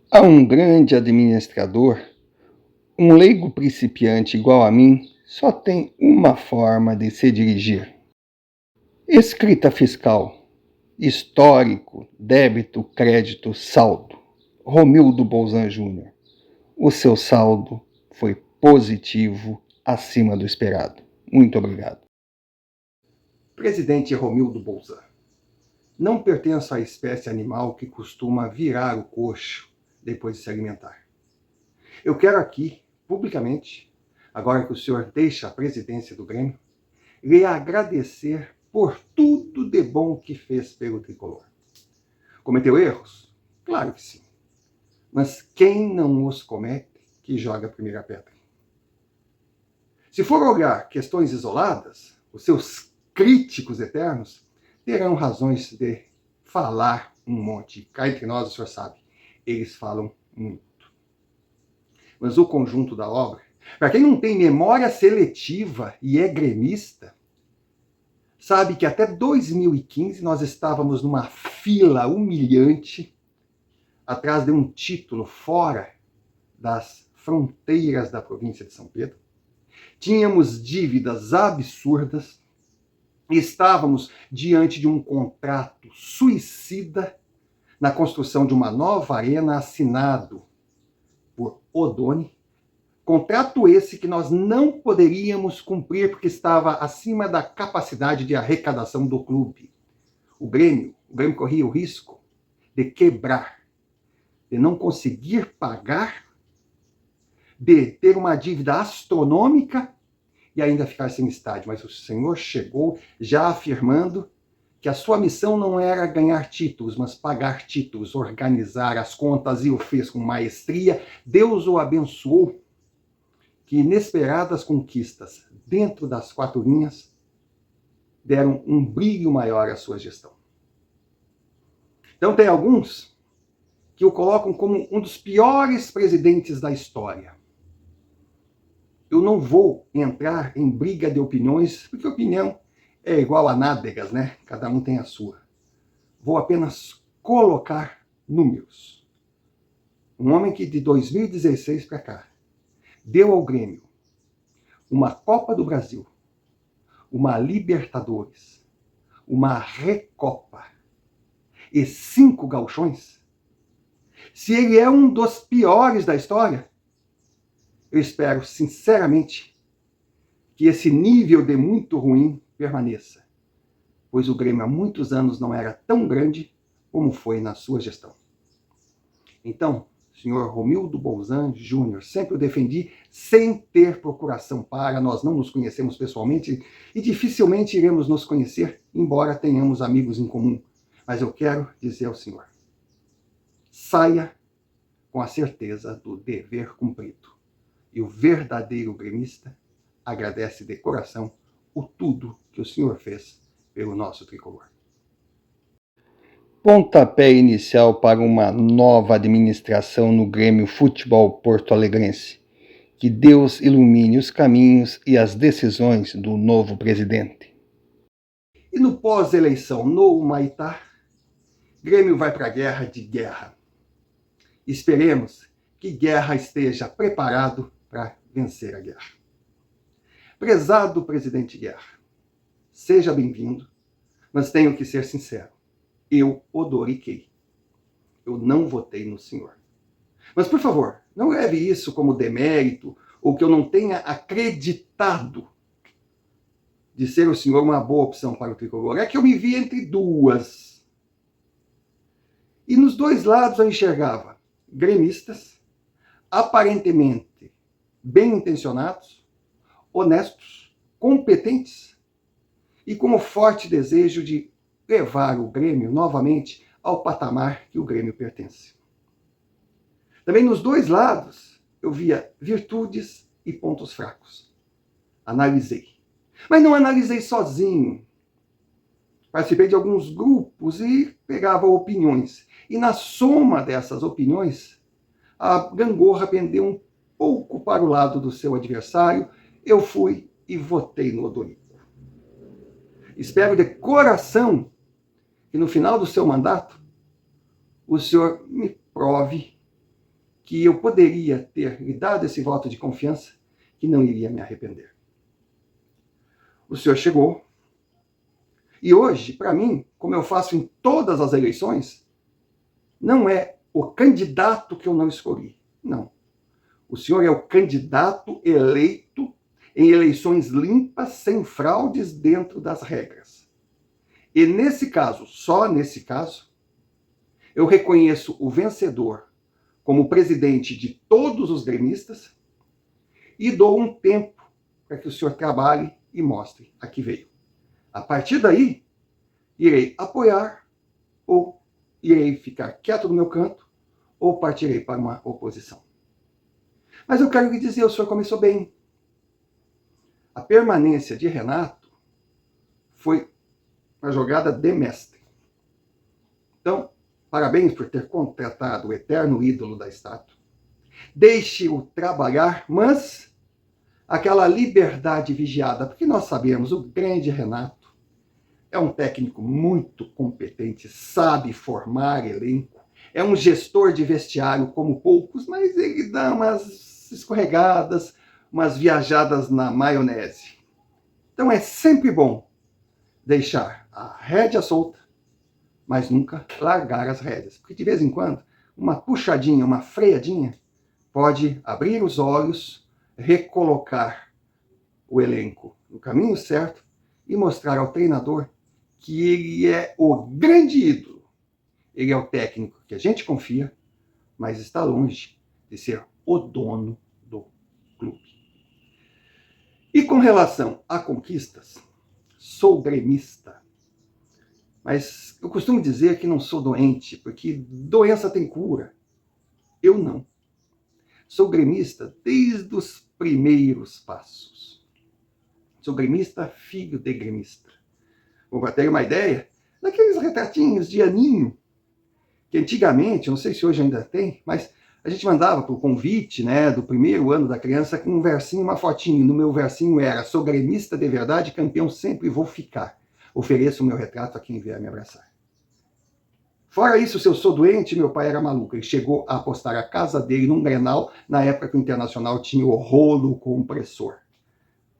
A um grande administrador, um leigo principiante igual a mim só tem uma forma de se dirigir: escrita fiscal, histórico, débito, crédito, saldo. Romildo Bolzan Júnior. O seu saldo foi positivo, acima do esperado. Muito obrigado. Presidente Romildo Bolzan, não pertenço à espécie animal que costuma virar o coxo depois de se alimentar. Eu quero aqui, publicamente, agora que o senhor deixa a presidência do Grêmio, lhe agradecer por tudo de bom que fez pelo tricolor. Cometeu erros? Claro que sim. Mas quem não os comete, que joga a primeira pedra. Se for olhar questões isoladas, os seus críticos eternos terão razões de falar um monte. Cá entre nós, o senhor sabe, eles falam muito. Mas o conjunto da obra, para quem não tem memória seletiva e é gremista, sabe que até 2015 nós estávamos numa fila humilhante atrás de um título fora das fronteiras da província de São Pedro. Tínhamos dívidas absurdas, estávamos diante de um contrato suicida na construção de uma nova arena assinado por Odoni. Contrato esse que nós não poderíamos cumprir porque estava acima da capacidade de arrecadação do clube. O Grêmio corria o risco de quebrar, de não conseguir pagar, de ter uma dívida astronômica e ainda ficar sem estádio. Mas o senhor chegou já afirmando que a sua missão não era ganhar títulos, mas pagar títulos, organizar as contas, e o fez com maestria. Deus o abençoou, que inesperadas conquistas dentro das quatro linhas deram um brilho maior à sua gestão. Então tem alguns que o colocam como um dos piores presidentes da história. Eu não vou entrar em briga de opiniões, porque opinião é igual a nádegas, né? Cada um tem a sua. Vou apenas colocar números. Um homem que de 2016 para cá deu ao Grêmio uma Copa do Brasil, uma Libertadores, uma Recopa e 5 gauchões. Se ele é um dos piores da história, eu espero sinceramente que esse nível de muito ruim permaneça, pois o Grêmio há muitos anos não era tão grande como foi na sua gestão. Então, senhor Romildo Bolzan Júnior, sempre o defendi sem ter procuração para, nós não nos conhecemos pessoalmente e dificilmente iremos nos conhecer, embora tenhamos amigos em comum. Mas eu quero dizer ao senhor, saia com a certeza do dever cumprido. E o verdadeiro gremista agradece de coração o tudo que o senhor fez pelo nosso tricolor. Pontapé inicial para uma nova administração no Grêmio Futebol Porto-Alegrense. Que Deus ilumine os caminhos e as decisões do novo presidente. E no pós-eleição no Humaitá, Grêmio vai para a guerra de guerra. Esperemos que Guerra esteja preparado para vencer a guerra. Prezado presidente Guerra, seja bem-vindo, mas tenho que ser sincero. Eu odoriquei. Eu não votei no senhor. Mas, por favor, não leve isso como demérito ou que eu não tenha acreditado de ser o senhor uma boa opção para o tricolor. É que eu me vi entre duas. E nos dois lados eu enxergava gremistas, aparentemente bem-intencionados, honestos, competentes e com o forte desejo de levar o Grêmio novamente ao patamar que o Grêmio pertence. Também nos dois lados eu via virtudes e pontos fracos. Analisei. Mas não analisei sozinho. Participei de alguns grupos e pegava opiniões. E na soma dessas opiniões, a gangorra pendeu um pouco para o lado do seu adversário. Eu fui e votei no Odorico. Espero de coração que no final do seu mandato o senhor me prove que eu poderia ter lhe dado esse voto de confiança, que não iria me arrepender. O senhor chegou, e hoje, para mim, como eu faço em todas as eleições, não é o candidato que eu não escolhi, não. O senhor é o candidato eleito em eleições limpas, sem fraudes, dentro das regras. E nesse caso, só nesse caso, eu reconheço o vencedor como presidente de todos os gremistas e dou um tempo para que o senhor trabalhe e mostre a que veio. A partir daí, irei apoiar ou irei ficar quieto no meu canto ou partirei para uma oposição. Mas eu quero lhe dizer, o senhor começou bem. A permanência de Renato foi uma jogada de mestre. Então, parabéns por ter contratado o eterno ídolo da estátua. Deixe-o trabalhar, mas aquela liberdade vigiada, porque nós sabemos, o grande Renato é um técnico muito competente, sabe formar elenco, é um gestor de vestiário como poucos, mas ele dá umas escorregadas, umas viajadas na maionese. Então é sempre bom deixar a rédea solta, mas nunca largar as rédeas, porque de vez em quando uma puxadinha, uma freadinha pode abrir os olhos, recolocar o elenco no caminho certo e mostrar ao treinador que ele é o grande ídolo. Ele é o técnico que a gente confia, mas está longe de ser o dono do clube. E com relação a conquistas, sou gremista. Mas eu costumo dizer que não sou doente, porque doença tem cura. Eu não. Sou gremista desde os primeiros passos. Sou gremista, filho de gremista. Para ter uma ideia, daqueles retratinhos de aninho, que antigamente, não sei se hoje ainda tem, mas a gente mandava por convite, né, do primeiro ano da criança com um versinho, uma fotinho. No meu versinho era: sou gremista de verdade, campeão sempre vou ficar. Ofereço o meu retrato a quem vier me abraçar. Fora isso, se eu sou doente, meu pai era maluco. Ele chegou a apostar a casa dele num Grenal, na época que o Internacional tinha o rolo compressor.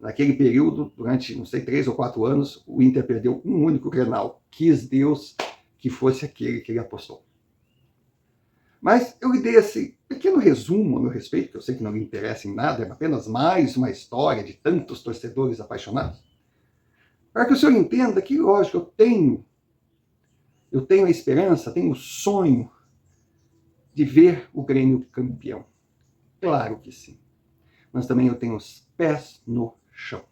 Naquele período, durante, não sei, 3 ou 4 anos, o Inter perdeu um único Grenal. Quis Deus que fosse aquele que ele apostou. Mas eu lhe dei esse pequeno resumo a meu respeito, que eu sei que não lhe interessa em nada, é apenas mais uma história de tantos torcedores apaixonados, para que o senhor entenda que, lógico, eu tenho a esperança, tenho o sonho de ver o Grêmio campeão. Claro que sim. Mas também eu tenho os pés no chão.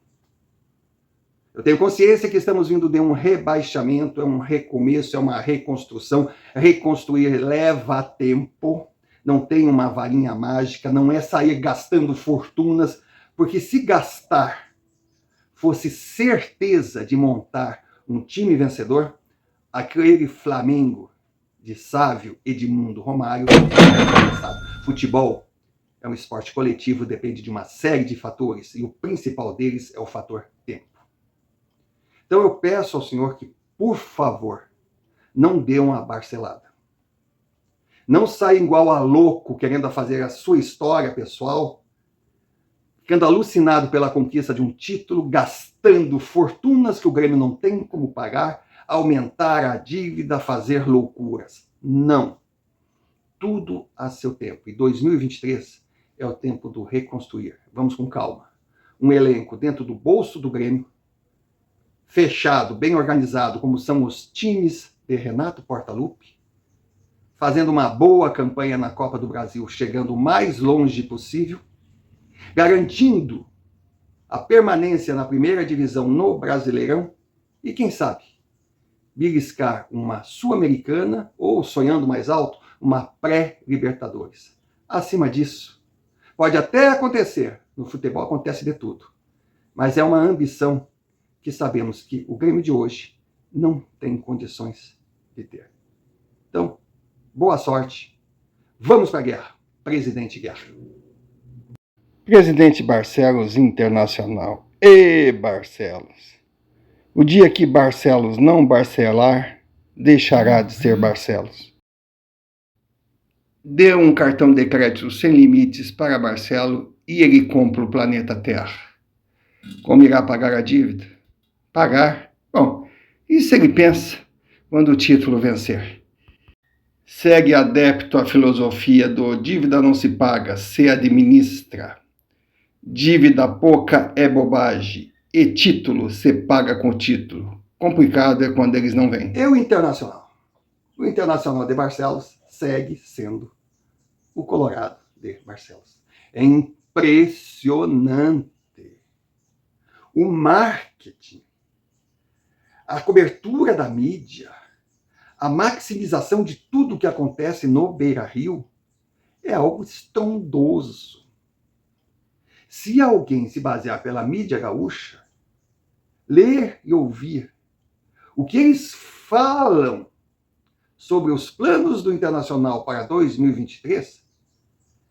Eu tenho consciência que estamos vindo de um rebaixamento, é um recomeço, é uma reconstrução. Reconstruir leva tempo, não tem uma varinha mágica, não é sair gastando fortunas, porque se gastar fosse certeza de montar um time vencedor, aquele Flamengo de Sávio Edmundo Romário, futebol é um esporte coletivo, depende de uma série de fatores, e o principal deles é o fator tempo. Então eu peço ao senhor que, por favor, não dê uma barcelada. Não saia igual a louco, querendo fazer a sua história pessoal, ficando alucinado pela conquista de um título, gastando fortunas que o Grêmio não tem como pagar, aumentar a dívida, fazer loucuras. Não. Tudo a seu tempo. E 2023 é o tempo do reconstruir. Vamos com calma. Um elenco dentro do bolso do Grêmio, fechado, bem organizado, como são os times de Renato Portaluppi, fazendo uma boa campanha na Copa do Brasil, chegando o mais longe possível, garantindo a permanência na primeira divisão no Brasileirão e, quem sabe, beliscar uma Sul-Americana ou, sonhando mais alto, uma pré-Libertadores. Acima disso, pode até acontecer, no futebol acontece de tudo, mas é uma ambição que sabemos que o Grêmio de hoje não tem condições de ter. Então, boa sorte. Vamos para a guerra. Presidente Guerra. Presidente Barcelos Internacional. E Barcelos. O dia que Barcelos não Barcelar, deixará de ser Barcelos. Dê um cartão de crédito sem limites para Barcelo e ele compra o planeta Terra. Como irá pagar a dívida? Pagar? Bom, isso ele pensa quando o título vencer. Segue adepto à filosofia do dívida não se paga, se administra. Dívida pouca é bobagem e título se paga com título. Complicado é quando eles não vêm. E o Internacional? O Internacional de Barcelos segue sendo o Colorado de Barcelos. É impressionante. O marketing, a cobertura da mídia, a maximização de tudo o que acontece no Beira-Rio é algo estrondoso. Se alguém se basear pela mídia gaúcha, ler e ouvir o que eles falam sobre os planos do Internacional para 2023,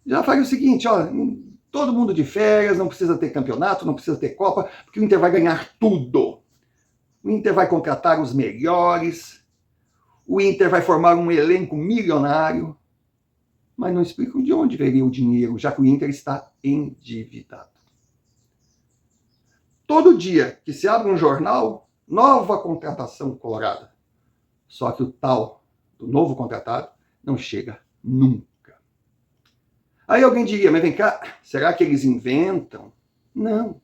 já faz o seguinte, ó, todo mundo de férias, não precisa ter campeonato, não precisa ter Copa, porque o Inter vai ganhar tudo. O Inter vai contratar os melhores, o Inter vai formar um elenco milionário, mas não explicam de onde viria o dinheiro, já que o Inter está endividado. Todo dia que se abre um jornal, nova contratação colorada. Só que o tal do novo contratado não chega nunca. Aí alguém diria, mas vem cá, será que eles inventam? Não.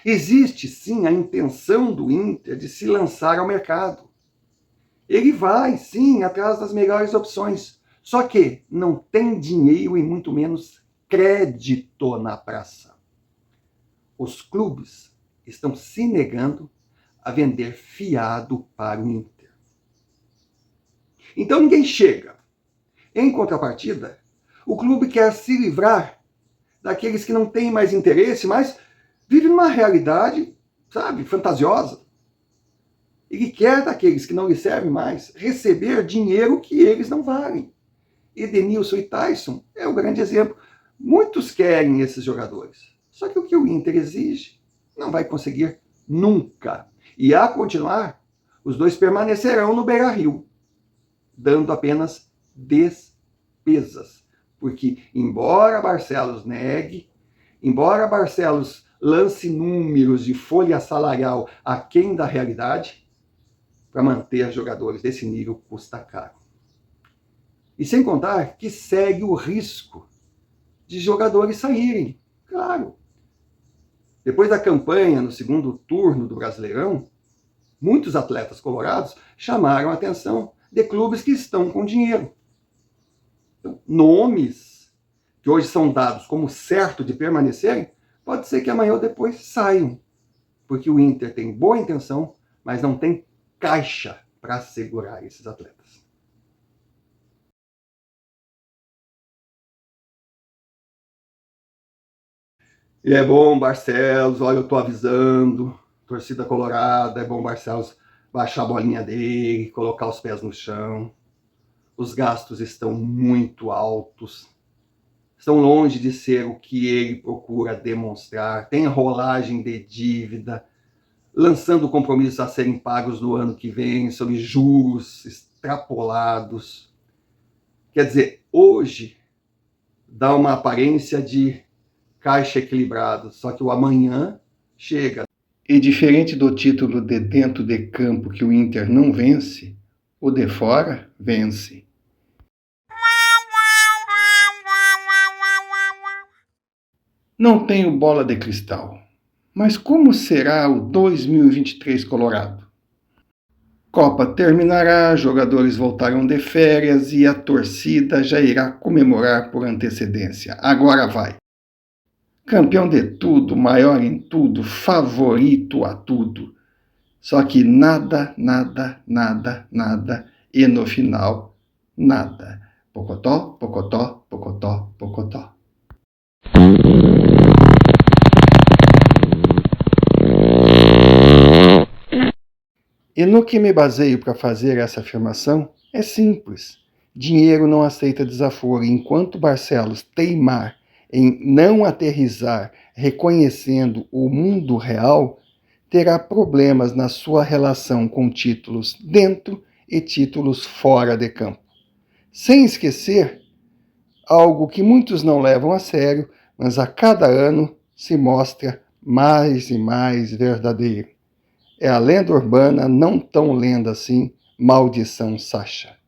Existe sim a intenção do Inter de se lançar ao mercado. Ele vai sim atrás das melhores opções. Só que não tem dinheiro e muito menos crédito na praça. Os clubes estão se negando a vender fiado para o Inter. Então ninguém chega. Em contrapartida, o clube quer se livrar daqueles que não têm mais interesse, mas vivem numa realidade, sabe, fantasiosa. Ele quer daqueles que não lhe servem mais receber dinheiro que eles não valem. Edenilson e Tyson é o grande exemplo. Muitos querem esses jogadores. Só que o que o Inter exige não vai conseguir nunca. E a continuar, os dois permanecerão no Beira-Rio, dando apenas despesas. Porque, embora Barcelos negue, embora Barcelos lance números de folha salarial aquém da realidade, para manter jogadores desse nível custa caro. E sem contar que segue o risco de jogadores saírem. Claro. Depois da campanha no segundo turno do Brasileirão, muitos atletas colorados chamaram a atenção de clubes que estão com dinheiro. Então, nomes que hoje são dados como certo de permanecerem, pode ser que amanhã ou depois saiam. Porque o Inter tem boa intenção, mas não tem caixa para segurar esses atletas. E é bom, Barcelos, olha, eu tô avisando, torcida colorada, é bom Barcelos baixar a bolinha dele, colocar os pés no chão. Os gastos estão muito altos, estão longe de ser o que ele procura demonstrar. Tem rolagem de dívida, lançando compromissos a serem pagos no ano que vem, sob juros extrapolados. Quer dizer, hoje dá uma aparência de caixa equilibrado, só que o amanhã chega. E diferente do título de dentro de campo que o Inter não vence, o de fora vence. Não tenho bola de cristal, mas como será o 2023 Colorado? Copa terminará, jogadores voltarão de férias e a torcida já irá comemorar por antecedência. Agora vai! Campeão de tudo, maior em tudo, favorito a tudo. Só que nada, nada, nada, nada, e no final, nada. Pocotó, pocotó, pocotó, pocotó. E no que me baseio para fazer essa afirmação é simples. Dinheiro não aceita desaforo. Enquanto Barcelos teimar em não aterrissar reconhecendo o mundo real, terá problemas na sua relação com títulos dentro e títulos fora de campo. Sem esquecer algo que muitos não levam a sério, mas a cada ano se mostra mais e mais verdadeiro. É a lenda urbana, não tão lenda assim, Maldição Sacha.